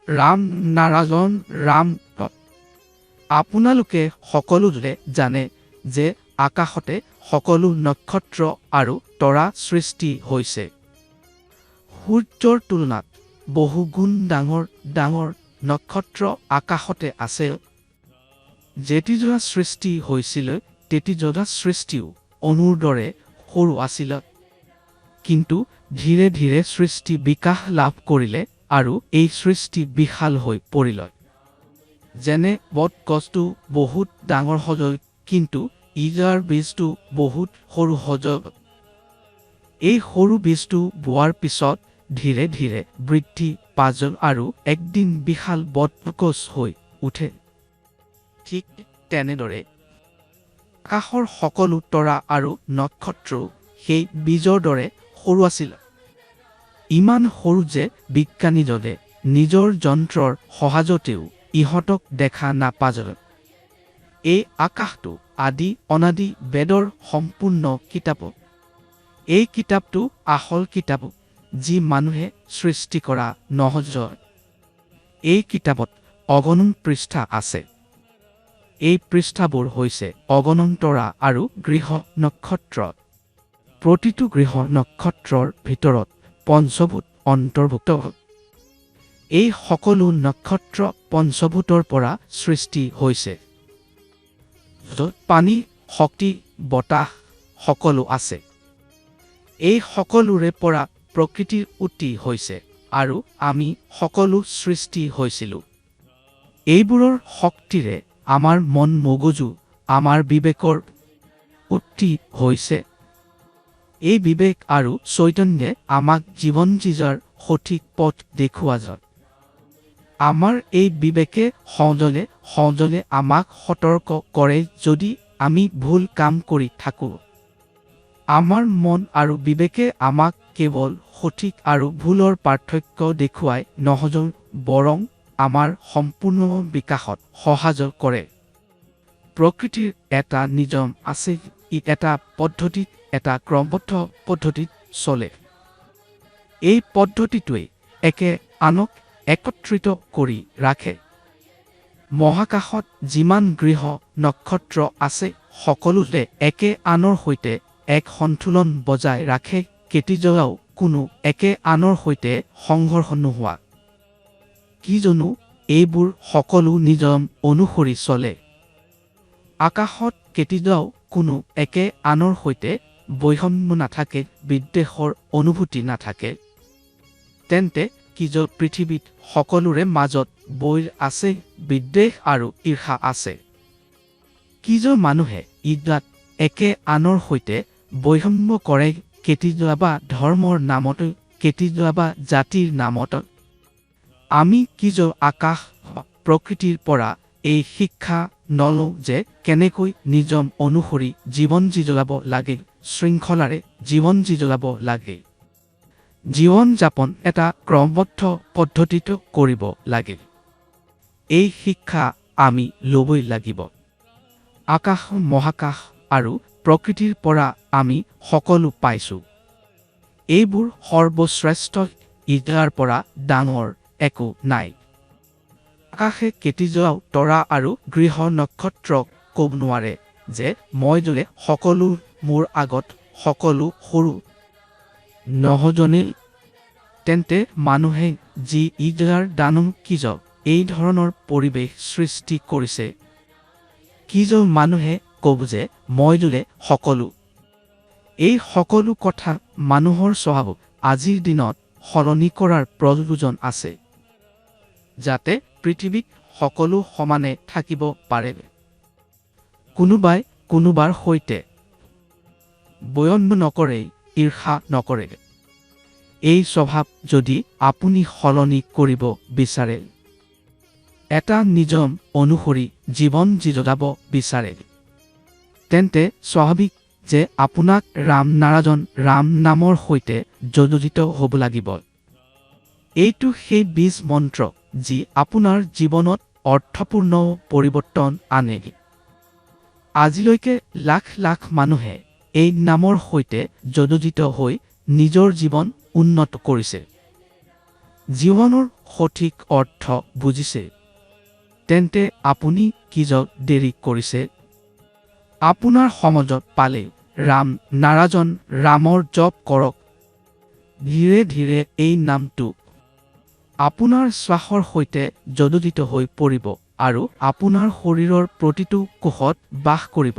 ৰাম নাৰায়ণ ৰাম। আপোনালোকে সকলোৱে জানে যে আকাশতে সকলো নক্ষত্ৰ আৰু তৰা সৃষ্টি হৈছে। সূৰ্যৰ তুলনাত বহু গুণ ডাঙৰ ডাঙৰ নক্ষত্ৰ আকাশতে আছে। যেতিজৰা সৃষ্টি হৈছিল তেতিজৰা সৃষ্টিও অনুৰ দৰে সৰু আছিল। কিন্তু ধীৰে ধীৰে সৃষ্টি বিকাশ লাভ কৰিলে আৰু এই সৃষ্টি বিশাল হৈ পৰিল। যেনে বটগছটো বহুত ডাঙৰ হয়, কিন্তু ইয়াৰ বীজটো বহুত সৰু হয়। এই সৰু বীজটো বোৱাৰ পিছত ধীৰে ধীৰে বৃদ্ধি পায় আৰু একদিন বিশাল বটগছ হৈ উঠে। ঠিক তেনেদৰে আকাশৰ সকলো তৰা আৰু নক্ষত্ৰও সেই বীজৰ দৰে সৰু আছিল। ইমান সৰু যে বিজ্ঞানীজনে নিজৰ যন্ত্ৰৰ সহায়তেও ইহঁতক দেখা নাপায়। এই আকাশটো আদি অনাদি বেদৰ সম্পূৰ্ণ কিতাপ। এই কিতাপটো আচল কিতাপ, যি মানুহে সৃষ্টি কৰা নহয়। এই কিতাপত অগণন পৃষ্ঠা আছে। এই পৃষ্ঠাবোৰ হৈছে অগণন তৰা আৰু গৃহ নক্ষত্ৰ। প্ৰতিটো গৃহ নক্ষত্ৰৰ ভিতৰত পঞ্চভূত অন্তৰ্ভুক্ত। এই সকলো নক্ষত্ৰ পঞ্চভূতৰ পৰা সৃষ্টি হৈছে। য'ত পানী, শক্তি, বতাহ সকলো আছে। এই সকলোৰে পৰা প্ৰকৃতিৰ উৎপত্তি হৈছে আৰু আমি সকলো সৃষ্টি হৈছিলোঁ। এইবোৰৰ শক্তিৰে আমাৰ মন মগজু, আমাৰ বিবেকৰ উৎপত্তি হৈছে। এই বিবেক আৰু চৈতন্যে আমাক জীৱন জীয়াৰ সঠিক পথ দেখুওৱা যায়। আমাৰ এই বিবেকে সজলে সজলে আমাক সতৰ্ক কৰে যদি আমি ভুল কাম কৰি থাকোঁ। আমাৰ মন আৰু বিবেকে আমাক কেৱল সঠিক আৰু ভুলৰ পাৰ্থক্য দেখুৱাই নহয়, বৰং আমাৰ সম্পূৰ্ণ বিকাশত সহায় কৰে। প্ৰকৃতিৰ এটা নিয়ম আছে, ই এটা পদ্ধতিত, এটা ক্ৰমবদ্ধ পদ্ধতিত চলে। এই পদ্ধতিটোৱে একে আনক একত্ৰিত কৰি ৰাখে। মহাকাশত যিমান গৃহ নক্ষত্ৰ আছে সকলোতে একে আনৰ সৈতে এক সন্তুলন বজাই ৰাখে, কেতিয়াও কোনো একে আনৰ সৈতে সংঘৰ্ষ নোহোৱা। কিয়নো এইবোৰ সকলো নিয়ম অনুসৰি চলে। আকাশত কেতিয়াও কোনো একে আনৰ সৈতে বৈষম্য নাথাকে, বিদ্বেষৰ অনুভূতি নাথাকে। তেন্তে কিয় পৃথিৱীত সকলোৰে মাজত বৈৰ আছে, বিদ্বেষ আৰু ঈৰ্ষা আছে? কিয় মানুহে ইয়াত একে আনৰ সৈতে বৈষম্য কৰে, কেতিয়াবা ধৰ্মৰ নামত, কেতিয়াবা জাতিৰ নামত? আমি কিয় আকাশ প্ৰকৃতিৰ পৰা এই শিক্ষা নলওঁ যে কেনেকৈ নিয়ম অনুসৰি জীৱন জীয়াব লাগে, শৃংখলাৰে জীৱন জীয়াব লাগে? জীৱন যাপন এটা ক্ৰমবদ্ধ পদ্ধতিত কৰিব লাগে। এই শিক্ষা আমি ল'বই লাগিব। আকাশ, মহাকাশ আৰু প্ৰকৃতিৰ পৰা আমি সকলো পাইছোঁ। এইবোৰ সৰ্বশ্ৰেষ্ঠ, ইয়াৰ পৰা ডাঙৰ একো নাই। আকাশে কেতিয়াও তৰা আৰু গৃহ নক্ষত্ৰক ক'ব নোৱাৰে যে মই দৰে সকলো মোৰ আগত সকলো সৰু নহয়নে? তেন্তে মানুহে যি ইয়াৰ দানৱ কিয় এই ধৰণৰ পৰিৱেশ সৃষ্টি কৰিছে? কিয় মানুহে ক'ব যে মই দৰে সকলো? এই সকলো কথা মানুহৰ স্বভাৱ আজিৰ দিনত সলনি কৰাৰ প্ৰয়োজন আছে, যাতে পৃথিৱীত সকলো সমানে থাকিব পাৰে। কোনোবাই কোনোবাৰ সৈতে বৈষম্য নকৰে, ঈৰ্ষা নকৰে। এই স্বভাৱ যদি আপুনি সলনি কৰিব বিচাৰে, এটা নিয়ম অনুসৰি জীৱন জীয়াব বিচাৰে, তেন্তে স্বাভাৱিক যে আপোনাক ৰাম নাৰায়ণ ৰাম নামৰ সৈতে জড়িত হ'ব লাগিব। এইটো সেই বীজ মন্ত্ৰ যি আপোনাৰ জীৱনত অৰ্থপূৰ্ণ পৰিৱৰ্তন আনে। আজিলৈকে লাখ লাখ মানুহে এই নামৰ সৈতে জড়িত হৈ নিজৰ জীৱন উন্নত কৰিছে। জীৱনৰ সঠিক অৰ্থ বুজিছে তেন্তে আপুনি কিয় দেৰি কৰিছে আপোনাৰ সমাজত পালে ৰাম নাৰাজন ৰামৰ জপ কৰক ধীৰে ধীৰে এই নামটো আপোনাৰ শ্বাসৰ সৈতে জড়িত হৈ পৰিব আৰু আপোনাৰ শৰীৰৰ প্ৰতিটো কোষত বাস কৰিব